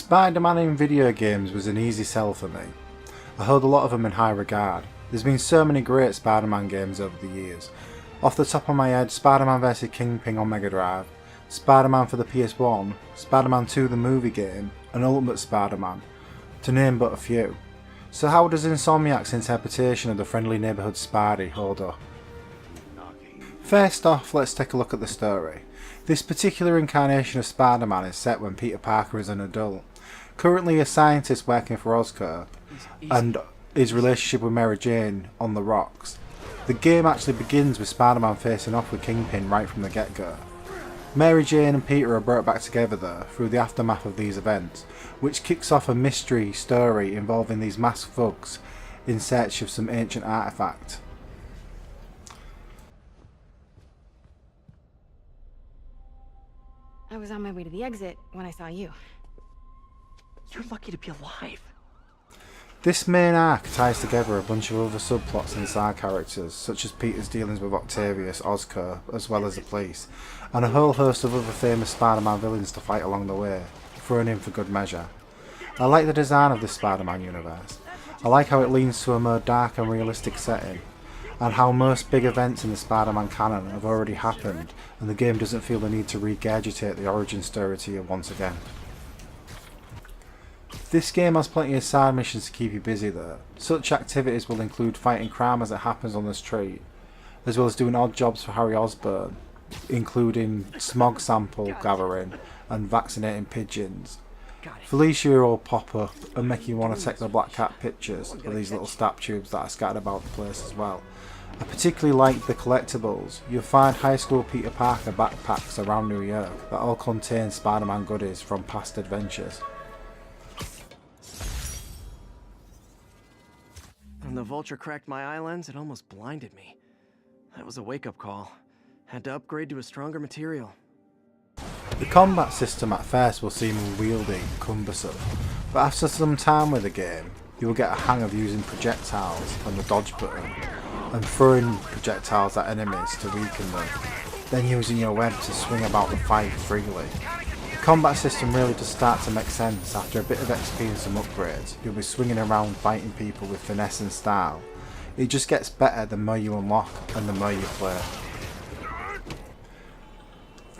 Spiderman in video games was an easy sell for me. I hold a lot of them in high regard. There's been so many great Spiderman games over the years. Off the top of my head, Spiderman vs Kingpin on Mega Drive, Spiderman for the PS1, Spiderman 2 the movie game, and Ultimate Spiderman, to name but a few. So how does Insomniac's interpretation of the friendly neighbourhood Spidey hold up? First off, let's take a look at the story. This particular incarnation of Spider-Man is set when Peter Parker is an adult, currently a scientist working for Oscorp, and his relationship with Mary Jane on the rocks. The game actually begins with Spider-Man facing off with Kingpin right from the get-go. Mary Jane and Peter are brought back together though through the aftermath of these events, which kicks off a mystery story involving these masked thugs in search of some ancient artifact. I was on my way to the exit when I saw you. You're lucky to be alive. This main arc ties together a bunch of other subplots and side characters, such as Peter's dealings with Octavius, Oscorp, as well as the police, and a whole host of other famous Spider-Man villains to fight along the way, thrown in for good measure. I like the design of this Spider-Man universe. I like how it leans to a more dark and realistic setting, and how most big events in the Spider-Man canon have already happened, and the game doesn't feel the need to regurgitate the origin story to you once again. This game has plenty of side missions to keep you busy though. Such activities will include fighting crime as it happens on the street, as well as doing odd jobs for Harry Osborn, including smog sample gathering and vaccinating pigeons. Felicia will pop up and make you want to take the Black Cat pictures of these little stab tubes that are scattered about the place as well. I particularly like the collectibles. You'll find high school Peter Parker backpacks around New York that all contain Spider-Man goodies from past adventures. When the Vulture cracked my eye lens, it almost blinded me. That was a wake-up call. Had to upgrade to a stronger material. The combat system at first will seem unwieldy and cumbersome, but after some time with the game, you will get a hang of using projectiles and the dodge button, and throwing projectiles at enemies to weaken them, then using your web to swing about the fight freely. The combat system really does start to make sense. After a bit of XP and some upgrades, you'll be swinging around fighting people with finesse and style. It just gets better the more you unlock and the more you play.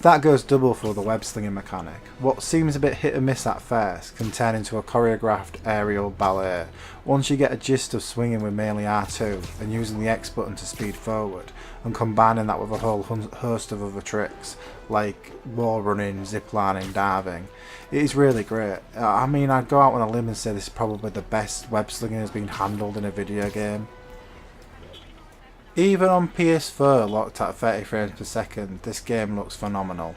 That goes double for the web-slinging mechanic. What seems a bit hit and miss at first can turn into a choreographed aerial ballet once you get a gist of swinging with mainly R2 and using the X button to speed forward, and combining that with a whole host of other tricks like wall running, ziplining, diving. It is really great. I mean, I'd go out on a limb and say this is probably the best web-slinging has been handled in a video game. Even on PS4 locked at 30 frames per second, this game looks phenomenal.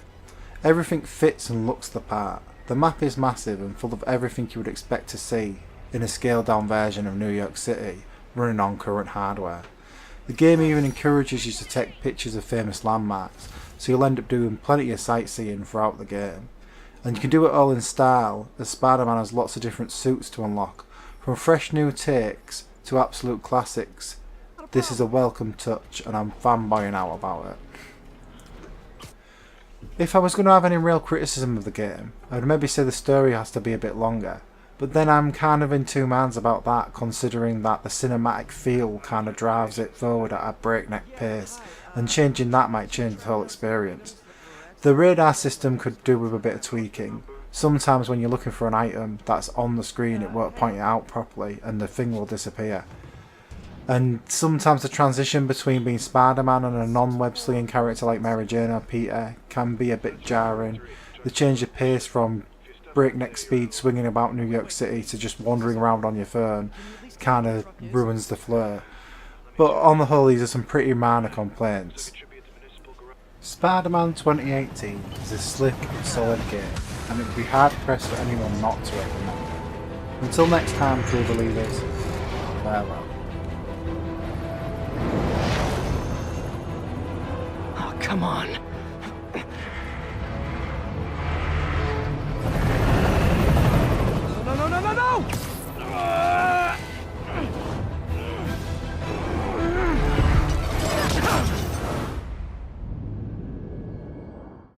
Everything fits and looks the part. The map is massive and full of everything you would expect to see in a scaled down version of New York City running on current hardware. The game even encourages you to take pictures of famous landmarks, so you'll end up doing plenty of sightseeing throughout the game. And you can do it all in style, as Spider-Man has lots of different suits to unlock, from fresh new takes to absolute classics. This is a welcome touch and I'm fanboying out about it. If I was going to have any real criticism of the game, I would maybe say the story has to be a bit longer, but then I'm kind of in two minds about that, considering that the cinematic feel kind of drives it forward at a breakneck pace, and changing that might change the whole experience. The radar system could do with a bit of tweaking. Sometimes when you're looking for an item that's on the screen, it won't point it out properly and the thing will disappear. And sometimes the transition between being Spider-Man and a non-web-slinging character like Mary Jane or Peter can be a bit jarring. The change of pace from breakneck speed swinging about New York City to just wandering around on your phone kind of ruins the flow. But on the whole, these are some pretty minor complaints. Spider-Man 2018 is a slick and solid game, and it would be hard pressed for anyone not to recommend it. Until next time, true believers, farewell. Oh, come on.